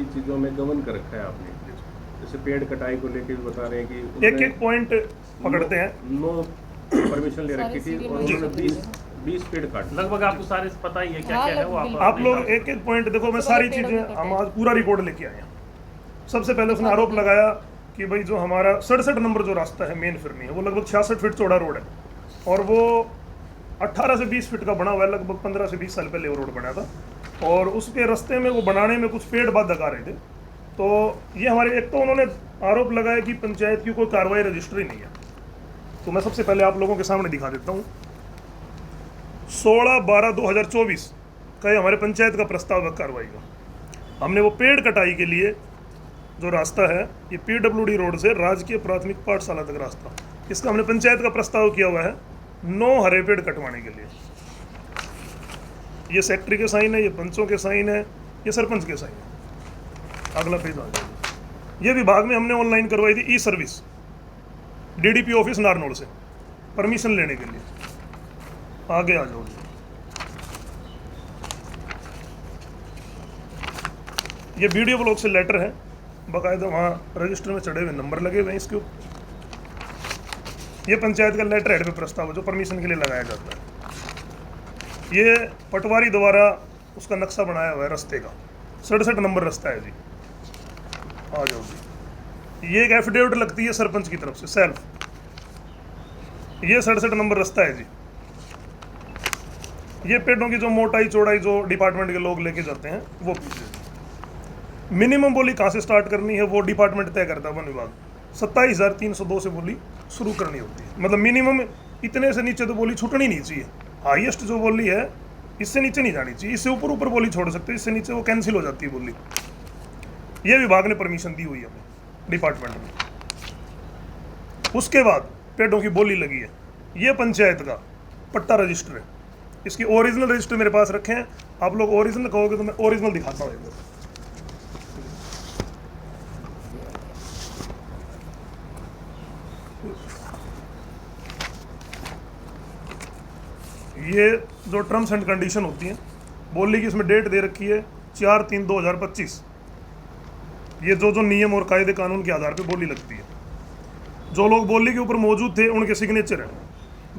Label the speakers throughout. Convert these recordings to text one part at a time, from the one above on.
Speaker 1: चीज़ों में गबन कर रखा है आपने, जैसे पेड़ कटाई को लेकर भी बता रहे हैं कि
Speaker 2: एक पॉइंट पकड़ते हैं।
Speaker 1: नो परमिशन ले रखी थी और उन्होंने 20 पेड़ काट
Speaker 3: लगभग आपको सारे पता ही है क्या क्या है वो
Speaker 2: आप लोग एक एक पॉइंट देखो। मैं सारी चीजें हम आज पूरा रिकॉर्ड लेके आए हैं। सबसे पहले उसने आरोप लगाया कि भाई जो हमारा 67 नंबर जो रास्ता है मेन फिरनी है वो लगभग 66 फीट चौड़ा रोड है और वो 18 से 20 फीट का बना हुआ है। लगभग 15 से 20 साल पहले वो रोड बना था और उसके रास्ते में वो बनाने में कुछ पेड़ बाधक आ रहे थे। तो ये हमारे एक तो उन्होंने आरोप लगाया कि पंचायत की कोई कार्रवाई रजिस्ट्री नहीं है। तो मैं सबसे पहले आप लोगों के सामने दिखा देता हूँ। 16/12/2024 का ये हमारे पंचायत का प्रस्ताव है कार्रवाई का। हमने वो पेड़ कटाई के लिए जो रास्ता है ये PWD रोड से राजकीय प्राथमिक पाठशाला तक रास्ता, इसका हमने पंचायत का प्रस्ताव किया हुआ है 9 हरे पेड़ कटवाने के लिए। ये सेक्रेटरी के साइन है, ये पंचों के साइन है, ये सरपंच के साइन है। अगला पेज आ जाएगा। ये विभाग में हमने ऑनलाइन करवाई थी ई सर्विस DDP ऑफिस नारनौल से परमिशन लेने के लिए। आगे आ जाओ। ये वीडियो ब्लॉग से लेटर है, बाकायदा वहाँ रजिस्टर में चढ़े हुए नंबर लगे हुए हैं इसके ऊपर। ये पंचायत का लेटर हेड पे प्रस्ताव है जो परमिशन के लिए लगाया जाता है। ये पटवारी द्वारा उसका नक्शा बनाया हुआ है रास्ते का, 67 नंबर रास्ता है जी। आ जाओ जी। ये एक एफिडेविट लगती है सरपंच की तरफ से सेल्फ। ये 67 नंबर रास्ता है जी। ये पेड़ों की जो मोटाई चौड़ाई जो डिपार्टमेंट के लोग लेके जाते हैं वो मिनिमम बोली कहाँ से स्टार्ट करनी है वो डिपार्टमेंट तय करता है। वन विभाग 27,302 से बोली शुरू करनी होती है। मतलब मिनिमम इतने से नीचे तो बोली छूटनी नहीं चाहिए। हाईएस्ट जो बोली है इससे नीचे नहीं जानी चाहिए, इससे ऊपर ऊपर बोली छोड़ सकते हैं, इससे नीचे वो कैंसिल हो जाती है बोली। ये विभाग ने परमिशन दी हुई है हमें डिपार्टमेंट में। उसके बाद पेड़ों की बोली लगी है। ये पंचायत का पट्टा रजिस्टर है, इसकी ओरिजिनल रजिस्टर मेरे पास रखे हैं। आप लोग ओरिजिनल कहोगे तो मैं ओरिजिनल दिखाता हूँ। ये जो टर्म्स एंड कंडीशन होती हैं बोली की, इसमें डेट दे रखी है 4/3/2025। ये जो नियम और कायदे कानून के आधार पर बोली लगती है। जो लोग बोली के ऊपर मौजूद थे उनके सिग्नेचर हैं।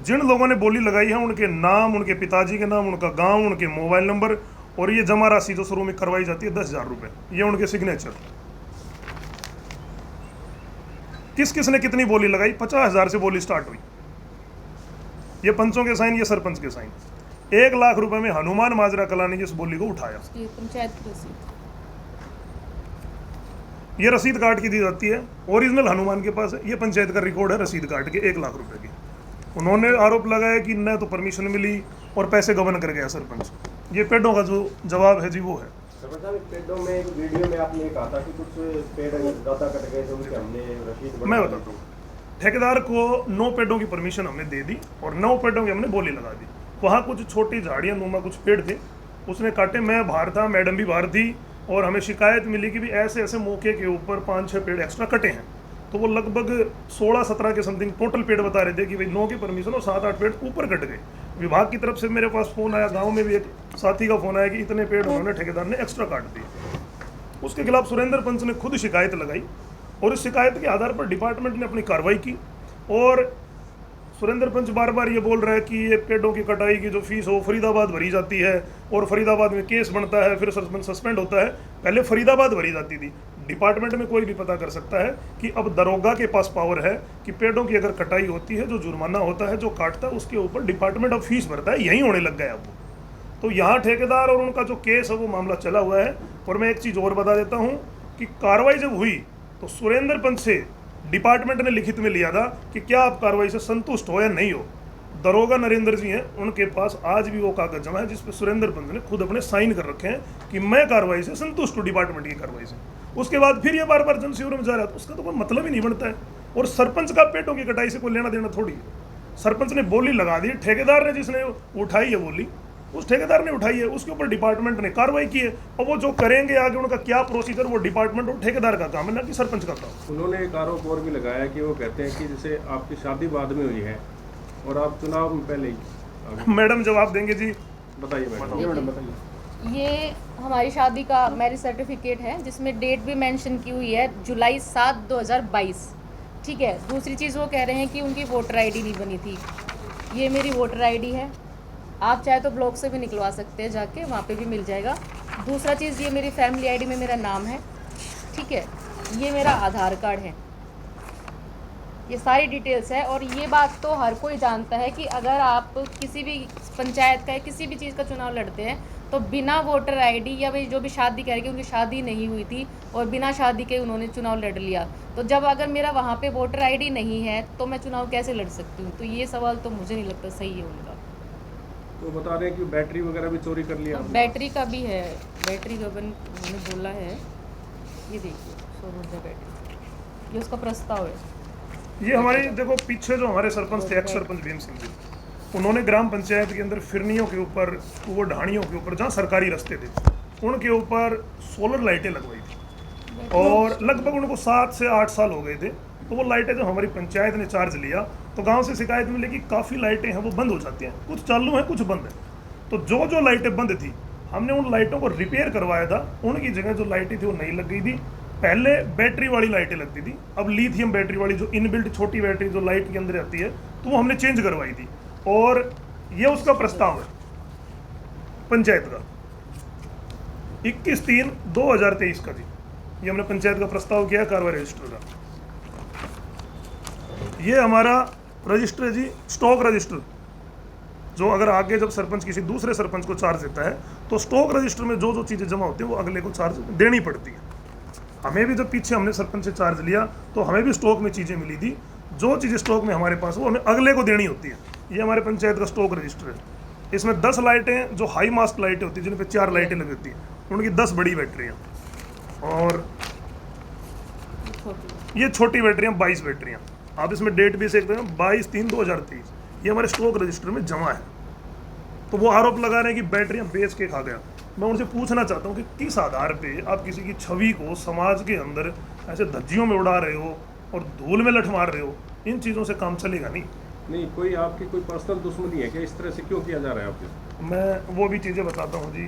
Speaker 2: जिन लोगों ने बोली लगाई है उनके नाम, उनके पिताजी के नाम, उनका गांव, उनके मोबाइल नंबर और ये जमा राशि जो शुरू में करवाई जाती है 10,000 रुपये, ये उनके सिग्नेचर। किस किस ने कितनी बोली लगाई? 50,000 से बोली स्टार्ट हुई। ये पंचों के साइन, ये सरपंच के साइन। 1 लाख रुपए में हनुमान माजरा कला ने इस बोली को उठाया।
Speaker 4: पंचायत की रसीद,
Speaker 2: ये रसीद काट की दी जाती है, ओरिजिनल हनुमान के पास है। ये पंचायत का रिकॉर्ड है रसीद काट के 1 लाख रुपए की। उन्होंने आरोप लगाया कि न तो परमिशन मिली और पैसे गबन कर गया सरपंच। ये पेड़ों का जो जवाब है जी वो है।
Speaker 1: सरपंच साहब, पेड़ों में एक वीडियो में आपने कहा था कि कुछ पेड़ ज्यादा कट गए थे, उनके हमने रसीद
Speaker 2: मैं बताता हूँ। ठेकेदार को 9 पेड़ों की परमिशन हमने दे दी और 9 पेड़ों की हमने बोली लगा दी। वहाँ कुछ छोटी झाड़ियाँ नुमा कुछ पेड़ थे, उसने काटे। मैं बाहर था, मैडम भी बाहर थी और हमें शिकायत मिली कि भी ऐसे ऐसे मौके के ऊपर 5-6 पेड़ एक्स्ट्रा कटे हैं। तो वो लगभग 16-17 के समथिंग टोटल पेड़ बता रहे थे कि भाई 9 की परमिशन और 7-8 पेड़ ऊपर कट गए। विभाग की तरफ से मेरे पास फ़ोन आया, गाँव में भी एक साथी का फ़ोन आया कि इतने पेड़ उन्होंने ठेकेदार ने एक्स्ट्रा काट दिए। उसके खिलाफ सुरेंद्र पंच ने खुद शिकायत लगाई और इस शिकायत के आधार पर डिपार्टमेंट ने अपनी कार्रवाई की। और सुरेंद्र पंच बार बार ये बोल रहा है कि ये पेड़ों की कटाई की जो फीस हो फरीदाबाद भरी जाती है और फरीदाबाद में केस बनता है, फिर सरपंच सस्पेंड होता है। पहले फरीदाबाद भरी जाती थी। डिपार्टमेंट में कोई भी पता कर सकता है कि अब दरोगा के पास पावर है कि पेड़ों की अगर कटाई होती है, जो जुर्माना होता है, जो काटता है, उसके ऊपर डिपार्टमेंट अब फीस भरता है। यही होने लग गया अब। तो यहाँ ठेकेदार और उनका जो केस है वो मामला चला हुआ है। और मैं एक चीज़ और बता देता हूँ कि कार्रवाई जब हुई तो सुरेंद्र पंच से डिपार्टमेंट ने लिखित में लिया था कि क्या आप कार्रवाई से संतुष्ट हो या नहीं हो। दरोगा नरेंद्र जी हैं, उनके पास आज भी वो कागज जमा है जिस पे सुरेंद्र पंच ने खुद अपने साइन कर रखे हैं कि मैं कार्रवाई से संतुष्ट हूँ, डिपार्टमेंट की कार्रवाई से। उसके बाद फिर ये बार बार जनशिविर में जा रहा है तो उसका तो कोई मतलब ही नहीं बनता है। और सरपंच का पेड़ों की कटाई से कोई लेना देना थोड़ी है। सरपंच ने बोली लगा दी, ठेकेदार ने जिसने उठाई है बोली उस ठेकेदार ने उठाई है, उसके ऊपर डिपार्टमेंट ने कार्रवाई की है। और वो जो करेंगे आगे उनका क्या प्रोसीजर, वो डिपार्टमेंट और ठेकेदार का काम है, ना कि सरपंच का काम।
Speaker 1: उन्होंने एक आरोप और भी लगाया कि वो कहते हैं कि जैसे आपकी शादी बाद में हुई है और आप चुनाव में पहले ही।
Speaker 2: मैडम जवाब देंगे जी।
Speaker 1: बताइए मैडम।
Speaker 4: मैडम
Speaker 1: बताइए।
Speaker 4: ये हमारी शादी का मैरिज सर्टिफिकेट है जिसमें डेट भी मेंशन की हुई है जुलाई 7 2022। ठीक है। दूसरी चीज़ वो कह रहे हैं कि उनकी वोटर आईडी नहीं बनी थी। ये मेरी वोटर आईडी है, आप चाहे तो ब्लॉक से भी निकलवा सकते हैं, जाके वहाँ पे भी मिल जाएगा। दूसरा चीज़, ये मेरी फैमिली आईडी में मेरा नाम है। ठीक है। ये मेरा आधार कार्ड है, ये सारी डिटेल्स है। और ये बात तो हर कोई जानता है कि अगर आप किसी भी पंचायत का या किसी भी चीज़ का चुनाव लड़ते हैं तो बिना वोटर आईडी, या भाई जो भी शादी कह रही है उनकी शादी नहीं हुई थी और बिना शादी के उन्होंने चुनाव लड़ लिया, तो जब अगर मेरा वहाँ पे वोटर आईडी नहीं है तो मैं चुनाव कैसे लड़ सकती हूँ? तो ये सवाल तो मुझे नहीं लगता सही है उनका।
Speaker 1: तो बता रहे हैं कि बैटरी वगैरह भी चोरी कर लिया आपने।
Speaker 4: बैटरी का भी है, बैटरी का उन्होंने बोला है। ये देखिए 100 ऊर्जा बैटरी, ये उसका प्रस्ताव है।
Speaker 2: ये हमारे देखो पीछे जो हमारे सरपंच थे, एक्स सरपंच भीम सिंह जी, उन्होंने ग्राम पंचायत के अंदर फिरनियों के ऊपर, वो ढाणियों के ऊपर जहाँ सरकारी रास्ते थे उनके ऊपर सोलर लाइटें लगवाई थी और लगभग उनको 7 से 8 साल हो गए थे। तो वो लाइटें जब हमारी पंचायत ने चार्ज लिया तो गांव से शिकायत मिली कि काफ़ी लाइटें हैं वो बंद हो जाती हैं, कुछ चालू हैं कुछ बंद हैं। तो जो जो लाइटें बंद थी हमने उन लाइटों को रिपेयर करवाया था, उनकी जगह जो लाइटें थी वो नहीं लग गई थी। पहले बैटरी वाली लाइटें लगती थी, अब लिथियम बैटरी वाली जो इनबिल्ट छोटी बैटरी जो लाइट के अंदर आती है तो वो हमने चेंज करवाई थी। और ये उसका प्रस्ताव है पंचायत का 21/3/2023 का जी। ये हमने पंचायत का प्रस्ताव किया कार्रवाई रजिस्टर का। ये हमारा रजिस्टर है जी, स्टॉक रजिस्टर, जो अगर आगे जब सरपंच किसी दूसरे सरपंच को चार्ज देता है तो स्टॉक रजिस्टर में जो जो चीज़ें जमा होती हैं वो अगले को चार्ज देनी पड़ती है। हमें भी जब पीछे हमने सरपंच से चार्ज लिया तो हमें भी स्टॉक में चीज़ें मिली थी, जो चीज़ें स्टॉक में हमारे पास वो हमें अगले को देनी होती है। ये हमारे पंचायत का स्टॉक रजिस्टर है। इसमें 10 लाइटें जो हाई मास्ट लाइटें होती हैं जिन पे 4 लाइटें लगी होती हैं, उनकी 10 बड़ी बैटरियाँ और ये छोटी बैटरियाँ 22 बैटरियाँ। आप इसमें डेट भी देख सकते हैं 22/3/2023। ये हमारे स्टॉक रजिस्टर में जमा है। तो वो आरोप लगा रहे हैं कि बैटरियाँ बेच के खा गया। मैं उनसे पूछना चाहता हूँ कि किस आधार पे आप किसी की छवि को समाज के अंदर ऐसे धज्जियों में उड़ा रहे हो और धूल में लठ मार रहे हो? इन चीज़ों से काम चलेगा नहीं।
Speaker 1: कोई आपकी कोई पर्सनल दुश्मनी है क्या? इस तरह से क्यों किया जा रहा है आपके?
Speaker 2: मैं वो भी चीज़ें बताता हूँ जी।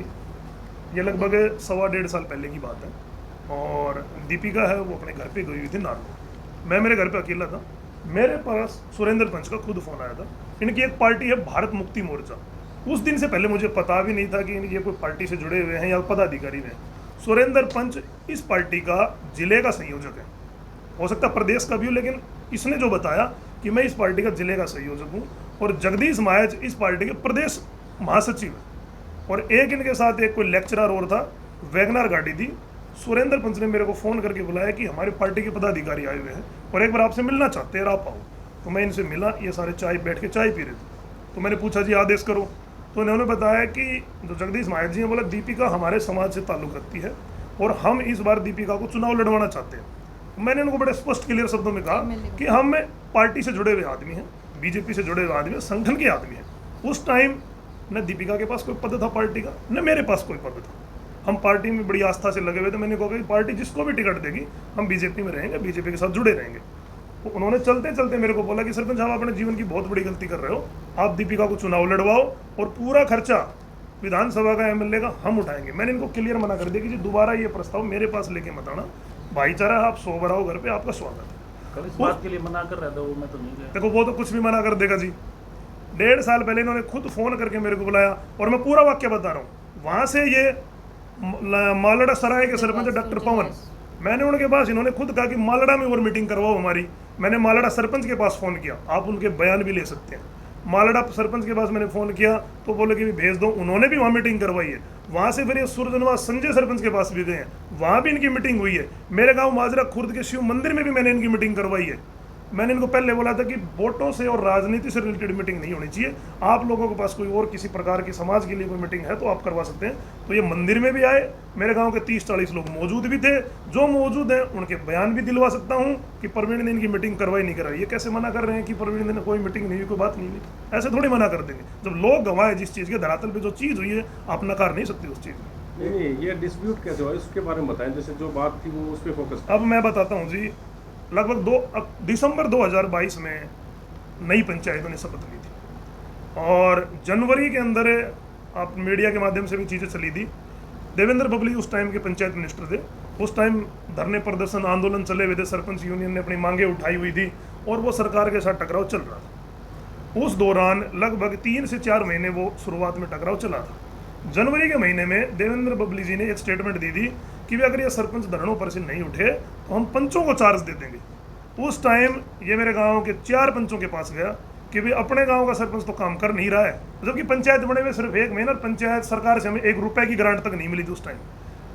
Speaker 2: ये लगभग 1.25 साल पहले की बात है और दीपिका है वो अपने घर पे गई हुई थी नारनौल। मैं मेरे घर पे अकेला था, मेरे पास सुरेंद्र पंच का खुद फ़ोन आया था। इनकी एक पार्टी है भारत मुक्ति मोर्चा। उस दिन से पहले मुझे पता भी नहीं था कि ये कोई पार्टी से जुड़े हुए हैं या पदाधिकारी हैं। सुरेंद्र पंच इस पार्टी का जिले का संयोजक है, हो सकता है प्रदेश का भी हो, लेकिन इसने जो बताया कि मैं इस पार्टी का जिले का संयोजक हूँ। और जगदीश महाराज इस पार्टी के प्रदेश महासचिव है। और एक इनके साथ एक कोई लेक्चरर और था, वैगनार गाड़ी थी। सुरेंद्र पंच ने मेरे को फ़ोन करके बुलाया कि हमारी पार्टी के पदाधिकारी आए हुए हैं और एक बार आपसे मिलना चाहते हैं, आप आओ। तो मैं इनसे मिला, ये सारे चाय बैठ के चाय पी रहे थे। तो मैंने पूछा जी आदेश करो। तो इन्होंने बताया कि जो जगदीश महाराज जी हैं बोला दीपिका हमारे समाज से ताल्लुक़ रखती है और हम इस बार दीपिका को चुनाव लड़वाना चाहते हैं। मैंने उनको बड़े स्पष्ट क्लियर शब्दों में कहा कि हम पार्टी से जुड़े हुए आदमी हैं, बीजेपी से जुड़े हुए आदमी हैं, संगठन के आदमी हैं। उस टाइम न दीपिका के पास कोई पद था पार्टी का, न मेरे पास कोई पद था। हम पार्टी में बड़ी आस्था से लगे हुए थे। मैंने कहा कि पार्टी जिसको भी टिकट देगी हम बीजेपी में रहेंगे, बीजेपी के साथ जुड़े रहेंगे। तो उन्होंने चलते चलते मेरे को बोला कि सरपंच आप अपने जीवन की बहुत बड़ी गलती कर रहे हो, आप दीपिका को चुनाव लड़वाओ और पूरा खर्चा विधानसभा का एमएलए का हम उठाएंगे। मैंने इनको क्लियर मना कर दिया कि जी दोबारा ये प्रस्ताव मेरे पास लेके मत आना, भाईचारा आप सोबर आओ घर पे, आपका स्वागत है।
Speaker 3: कल इस बात के लिए मना कर रहा था वो, मैं तो नहीं गया।
Speaker 2: देखो वो तो कुछ भी मना कर देगा जी। 1.5 साल पहले इन्होंने खुद फ़ोन करके मेरे को बुलाया और मैं पूरा वाक्य बता रहा हूँ। वहाँ से ये मालड़ा सराय के सरपंच डॉक्टर पवन, मैंने उनके पास, इन्होंने खुद कहा कि मालड़ा में और मीटिंग करवाओ हमारी। मैंने मालड़ा सरपंच के पास फ़ोन किया, आप उनके बयान भी ले सकते हैं। मालड़ा सरपंच के पास मैंने फ़ोन किया तो बोले कि भेज दो, उन्होंने भी वहाँ मीटिंग करवाई है। वहाँ से फिर ये सूरजनवा संजय सरपंच के पास भी गए हैं, वहाँ भी इनकी मीटिंग हुई है। मेरे गांव माजरा खुर्द के शिव मंदिर में भी मैंने इनकी मीटिंग करवाई है। मैंने इनको पहले बोला था कि वोटों से और राजनीति से रिलेटेड मीटिंग नहीं होनी चाहिए। आप लोगों के पास कोई और किसी प्रकार की समाज के लिए कोई मीटिंग है तो आप करवा सकते हैं। तो ये मंदिर में भी आए, मेरे गांव के 30-40 लोग मौजूद भी थे। जो मौजूद हैं उनके बयान भी दिलवा सकता हूं कि प्रवीण ने इनकी मीटिंग करवाई नहीं कराई। ये कैसे मना कर रहे हैं कि प्रवीण ने कोई मीटिंग नहीं हुई, कोई बात नहीं हुई? ऐसे थोड़ी मना कर देंगे। जब लोग गवाए जिस चीज़ के धरातल पर जो चीज़ हुई है, आप नकार नहीं सकते उस चीज़ में।
Speaker 1: नहीं, ये डिस्प्यूट कैसे हुआ इसके बारे में बताएं। जैसे जो बात थी वो उस पर फोकस।
Speaker 2: अब मैं बताता हूँ जी। लगभग दिसंबर 2022 में नई पंचायतों ने शपथ ली थी और जनवरी के अंदर आप मीडिया के माध्यम से भी चीज़ें चली थी देवेंद्र बबली उस टाइम के पंचायत मिनिस्टर थे। उस टाइम धरने प्रदर्शन आंदोलन चले हुए थे, सरपंच यूनियन ने अपनी मांगे उठाई हुई थी और वो सरकार के साथ टकराव चल रहा था। उस दौरान लगभग 3 से 4 महीने वो शुरुआत में टकराव चला था। जनवरी के महीने में देवेंद्र बबली जी ने एक स्टेटमेंट दी थी कि वे अगर ये सरपंच धरनों पर से नहीं उठे तो हम पंचों को चार्ज दे देंगे। उस टाइम ये मेरे गांव के 4 पंचों के पास गया कि भाई अपने गांव का सरपंच तो काम कर नहीं रहा है, जबकि पंचायत बने हुए सिर्फ 1 महीना, पंचायत सरकार से हमें 1 रुपए की ग्रांट तक नहीं मिली थी उस टाइम।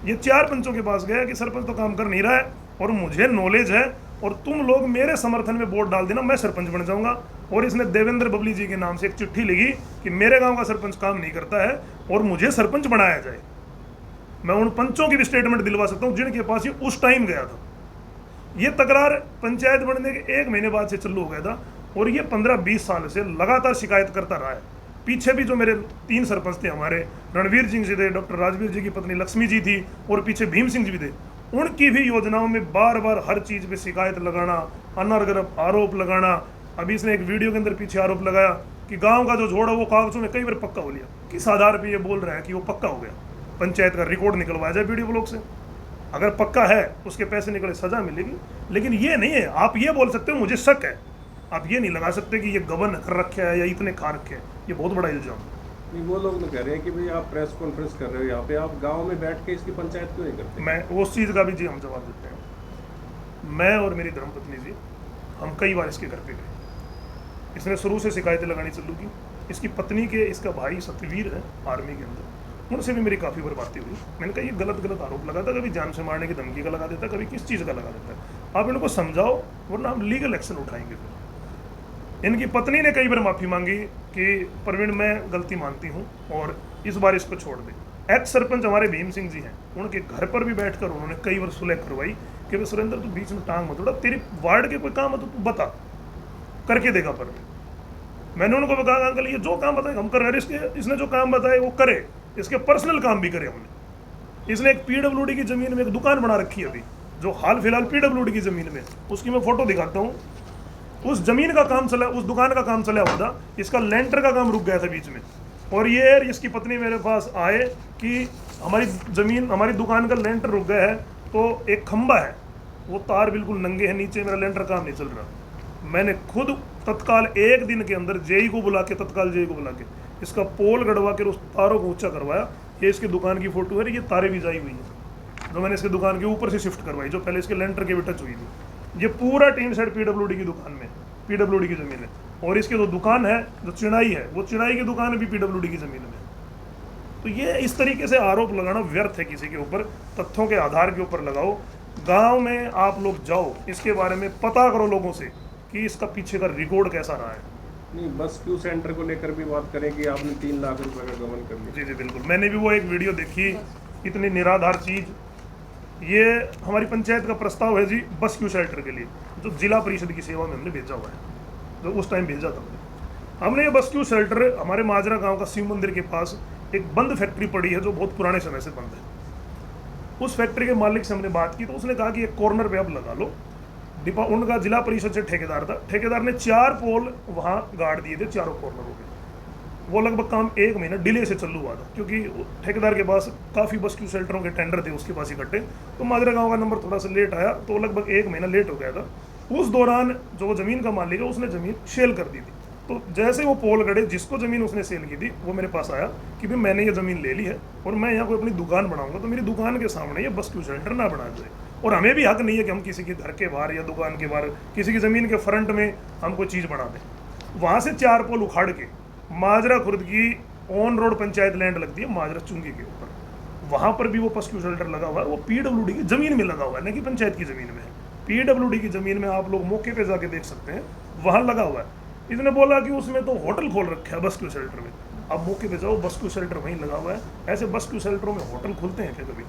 Speaker 2: ये 4 पंचों के पास गया कि सरपंच तो काम कर नहीं रहा है और मुझे नॉलेज है और तुम लोग मेरे समर्थन में वोट डाल देना, मैं सरपंच बन जाऊंगा। और इसने देवेंद्र बबली जी के नाम से एक चिट्ठी लिखी कि मेरे गांव का सरपंच काम नहीं करता है और मुझे सरपंच बनाया जाए। मैं उन पंचों की भी स्टेटमेंट दिलवा सकता हूं जिनके पास ये उस टाइम गया था। ये तकरार पंचायत बनने के 1 महीने बाद से चालू हो गया था और ये 15-20 साल से लगातार शिकायत करता रहा है। पीछे भी जो मेरे 3 सरपंच थे हमारे, रणवीर सिंह जी थे, डॉक्टर राजवीर जी की पत्नी लक्ष्मी जी थी और पीछे भीम सिंह जी भी थे, उनकी भी योजनाओं में बार बार हर चीज़ पे शिकायत लगाना, अनर्गल आरोप लगाना। अभी इसने एक वीडियो के अंदर पीछे आरोप लगाया कि गांव का जो जोड़ है वो कागजों में कई बार पक्का हो लिया। किस आधार पे ये बोल रहा है कि वो पक्का हो गया? पंचायत का रिकॉर्ड निकलवाया जाए वीडियो ब्लॉग से, अगर पक्का है उसके पैसे निकले सजा मिलेगी। लेकिन ये नहीं है, आप ये बोल सकते हो मुझे शक है, आप ये नहीं लगा सकते कि ये गबन कर रखे है या इतने खा रखे हैं। ये बहुत बड़ा इल्जाम है।
Speaker 1: नहीं, वो लोग तो कह रहे हैं कि भाई आप प्रेस कॉन्फ्रेंस कर रहे हो यहाँ पे, आप गांव में बैठ के इसकी पंचायत क्यों नहीं करते?
Speaker 2: मैं उस चीज़ का भी जी हम जवाब देते हैं। मैं और मेरी धर्मपत्नी जी हम कई बार इसके घर पे गए। इसने शुरू से शिकायतें लगानी चालू की। इसकी पत्नी के, इसका भाई सतवीर है आर्मी के अंदर, उनसे भी मेरी काफ़ी बार बातें हुई। मैंने कहा ये गलत आरोप लगाता, कभी जान से मारने की धमकी का लगा देता, कभी किस चीज़ का लगा देता है। आप इनको समझाओ वरना हम लीगल एक्शन उठाएंगे। फिर इनकी पत्नी ने कई बार माफ़ी मांगी कि प्रवीण मैं गलती मानती हूँ और इस बार इसको छोड़ दे। एक्स सरपंच हमारे भीम सिंह जी हैं, उनके घर पर भी बैठकर उन्होंने कई बार सुलह करवाई कि भाई सुरेंद्र तू बीच में टांग मत उड़ा, तेरी वार्ड के कोई काम है तो तू बता, करके देगा। पर मैंने उनको बताया अंकल ये जो काम बताए हम कर रहे हैं, इसने जो काम बताए वो करे, इसके पर्सनल काम भी करे हमने। इसने एक पीडब्ल्यूडी की ज़मीन में एक दुकान बना रखी है अभी, जो हाल फिलहाल पीडब्ल्यूडी की ज़मीन में, उसकी मैं फ़ोटो दिखाता हूँ। उस ज़मीन का काम चला, उस दुकान का काम चला हुआ था, इसका लेंटर का काम रुक गया था बीच में। और ये इसकी पत्नी मेरे पास आए कि हमारी ज़मीन, हमारी दुकान का लेंटर रुक गया है, तो एक खंबा है, वो तार बिल्कुल नंगे हैं नीचे, मेरा लेंटर काम नहीं चल रहा। मैंने खुद तत्काल 1 दिन के अंदर जेई को बुला के, तत्काल जेई को बुला के इसका पोल गड़वा के उस तारों को ऊंचा करवाया। ये इसकी दुकान की फोटो है, ये तारें भी जाई हुई है जो मैंने इसकी दुकान के ऊपर से शिफ्ट करवाई, जो पहले इसके लेंटर के भी टच हुई थी। ये पूरा टीम सेट पीडब्ल्यूडी की दुकान में, पीडब्ल्यूडी की ज़मीन है। और इसकी जो दुकान है, जो चिड़ाई है, वो चिड़ाई की दुकान भी पीडब्ल्यूडी की ज़मीन में। तो ये इस तरीके से आरोप लगाना व्यर्थ है किसी के ऊपर, तथ्यों के आधार के ऊपर लगाओ। गाँव में आप लोग जाओ, इसके बारे में पता करो लोगों से कि इसका पीछे का रिकॉर्ड कैसा रहा है।
Speaker 1: नहीं, बस क्यू सेंटर को लेकर भी बात करें कि आपने 3 लाख रुपए का गबन कर लिया।
Speaker 2: जी जी बिल्कुल, मैंने भी वो एक वीडियो देखी, इतनी निराधार चीज़। ये हमारी पंचायत का प्रस्ताव है जी बस क्यू शेल्टर के लिए, जो जिला परिषद की सेवा में हमने भेजा हुआ है, जो उस टाइम भेजा था हमने। ये बस क्यू शेल्टर हमारे माजरा गांव का शिव मंदिर के पास एक बंद फैक्ट्री पड़ी है, जो बहुत पुराने समय से बंद है। उस फैक्ट्री के मालिक से हमने बात की तो उसने कहा कि एक कॉर्नर पे अब लगा लो। उनका जिला परिषद से ठेकेदार था, ठेकेदार ने 4 पोल वहाँ गाड़ दिए थे, चारों कॉर्नरों पे। वो लगभग काम 1 महीना डिले से चालू हुआ था, क्योंकि ठेकेदार के पास काफ़ी बस क्यू शेल्टरों के टेंडर थे उसके पास इकट्ठे। तो माजरा गांव का नंबर थोड़ा सा लेट आया, तो लगभग 1 महीना लेट हो गया था। उस दौरान जो ज़मीन का मालिक है उसने ज़मीन सेल कर दी थी। तो जैसे वो पोल गड़े, जिसको ज़मीन उसने सेल की थी, वो मेरे पास आया कि भाई मैंने ये ज़मीन ले ली है और मैं यहाँ कोई अपनी दुकान बनाऊंगा, तो मेरी दुकान के सामने ये बस क्यू शेल्टर ना बना जाए। और हमें भी हक नहीं है कि हम किसी के घर के बाहर या दुकान के बाहर, किसी की ज़मीन के फ्रंट में हम कोई चीज़ बना दें। वहाँ से 4 पोल उखाड़ के माजरा खुर्द की ऑन रोड पंचायत लैंड लगती है माजरा चुंगी के ऊपर, वहाँ पर भी वो बस क्यू शेल्टर लगा हुआ है। वो पीडब्ल्यूडी की ज़मीन में लगा हुआ है, न कि पंचायत की ज़मीन में है। पीडब्ल्यूडी की ज़मीन में आप लोग मौके पे जाके देख सकते हैं, वहाँ लगा हुआ है। इसने बोला कि उसमें तो होटल खोल रखा है बस क्यू शेल्टर में। अब मौके पे जाओ, बस क्यू शेल्टर वहीं लगा हुआ है। ऐसे बस क्यू शेल्टरों में होटल खुलते हैं क्या कभी?